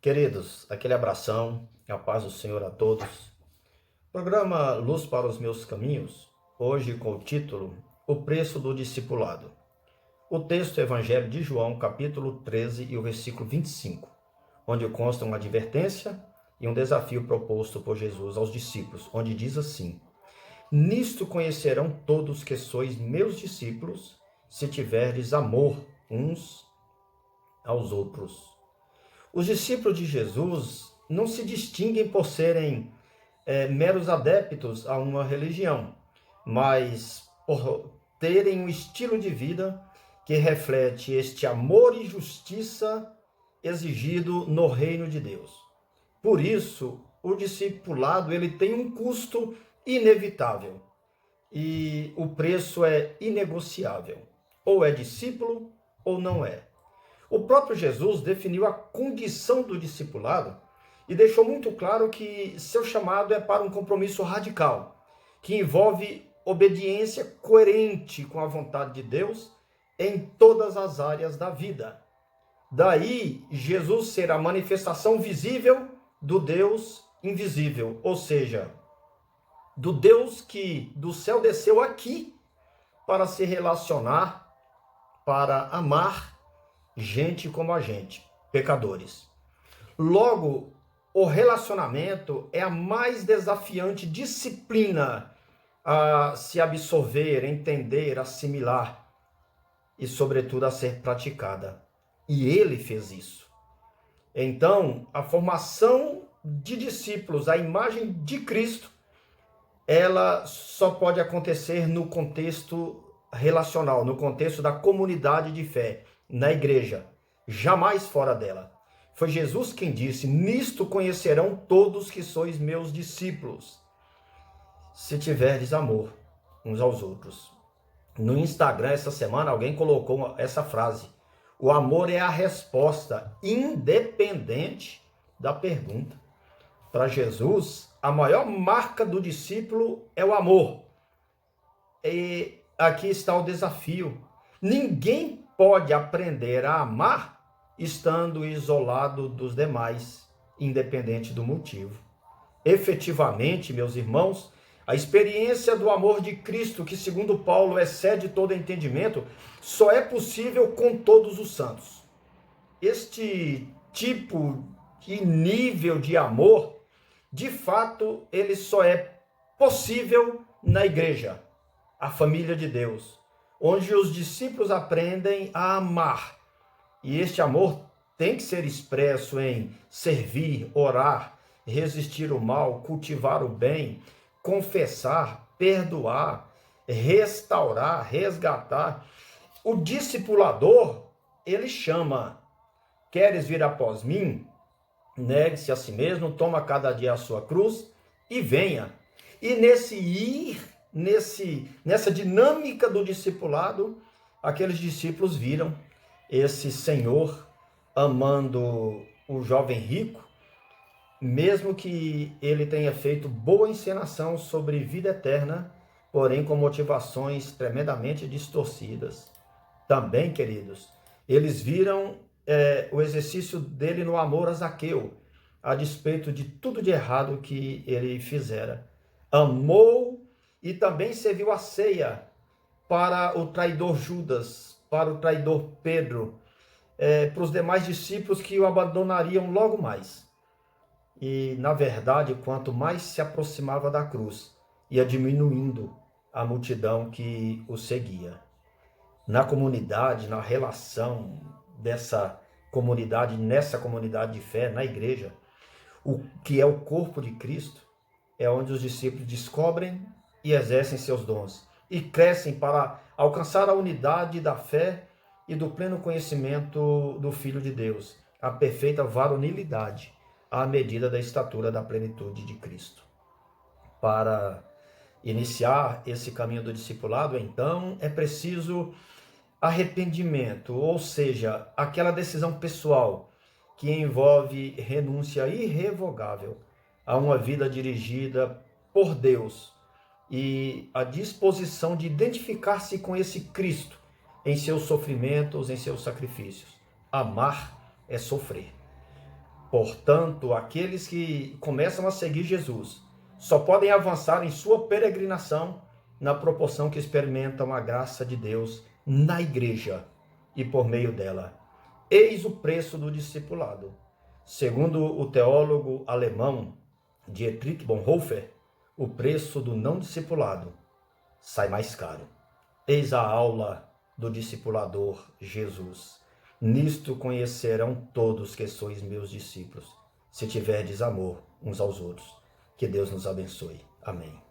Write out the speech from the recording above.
Queridos, aquele abração, a paz do Senhor a todos. Programa Luz para os Meus Caminhos, hoje com o título O Preço do Discipulado. O texto é Evangelho de João, capítulo 13 e o versículo 25, onde consta uma advertência e um desafio proposto por Jesus aos discípulos, onde diz assim: Nisto conhecerão todos que sois meus discípulos, se tiverdes amor uns aos outros. Os discípulos de Jesus não se distinguem por serem meros adeptos a uma religião, mas por terem um estilo de vida que reflete este amor e justiça exigido no reino de Deus. Por isso, o discipulado ele tem um custo inevitável e o preço é inegociável. Ou é discípulo ou não é. O próprio Jesus definiu a condição do discipulado e deixou muito claro que seu chamado é para um compromisso radical, que envolve obediência coerente com a vontade de Deus em todas as áreas da vida. Daí, Jesus ser a manifestação visível do Deus invisível, ou seja, do Deus que do céu desceu aqui para se relacionar, para amar gente como a gente, pecadores. Logo, o relacionamento é a mais desafiante disciplina a se absorver, entender, assimilar e, sobretudo, a ser praticada. E ele fez isso. Então, a formação de discípulos à imagem de Cristo, ela só pode acontecer no contexto relacional, no contexto da comunidade de fé, na igreja, jamais fora dela. Foi Jesus quem disse: Nisto conhecerão todos que sois meus discípulos, se tiverdes amor uns aos outros. No Instagram, essa semana, alguém colocou essa frase: o amor é a resposta, independente da pergunta. Para Jesus, a maior marca do discípulo é o amor. E aqui está o desafio. Ninguém pode aprender a amar estando isolado dos demais, independente do motivo. Efetivamente, meus irmãos, a experiência do amor de Cristo, que segundo Paulo excede todo entendimento, só é possível com todos os santos. Este tipo de nível de amor, de fato, ele só é possível na igreja, a família de Deus, onde os discípulos aprendem a amar. E este amor tem que ser expresso em servir, orar, resistir o mal, cultivar o bem, confessar, perdoar, restaurar, resgatar. O discipulador, ele chama: queres vir após mim? Negue-se a si mesmo, toma cada dia a sua cruz e venha. E nesse ir, nessa dinâmica do discipulado, aqueles discípulos viram esse Senhor amando o jovem rico, mesmo que ele tenha feito boa encenação sobre vida eterna, porém com motivações tremendamente distorcidas. Também, queridos, eles viram o exercício dele no amor a Zaqueu, a despeito de tudo de errado que ele fizera. Amou e também serviu a ceia para o traidor Judas, para o traidor Pedro, para os demais discípulos que o abandonariam logo mais. E, na verdade, quanto mais se aproximava da cruz, ia diminuindo a multidão que o seguia. Na comunidade, na relação dessa comunidade, nessa comunidade de fé, na igreja, o que é o corpo de Cristo, é onde os discípulos descobrem e exercem seus dons e crescem para alcançar a unidade da fé e do pleno conhecimento do Filho de Deus, a perfeita varonilidade, à medida da estatura da plenitude de Cristo. Para iniciar esse caminho do discipulado, então, é preciso arrependimento, ou seja, aquela decisão pessoal que envolve renúncia irrevogável a uma vida dirigida por Deus e a disposição de identificar-se com esse Cristo em seus sofrimentos, em seus sacrifícios. Amar é sofrer. Portanto, aqueles que começam a seguir Jesus só podem avançar em sua peregrinação na proporção que experimentam a graça de Deus na igreja e por meio dela. Eis o preço do discipulado. Segundo o teólogo alemão Dietrich Bonhoeffer, o preço do não discipulado sai mais caro. Eis a aula do discipulador Jesus. Nisto conhecerão todos que sois meus discípulos, se tiverdes amor uns aos outros. Que Deus nos abençoe. Amém.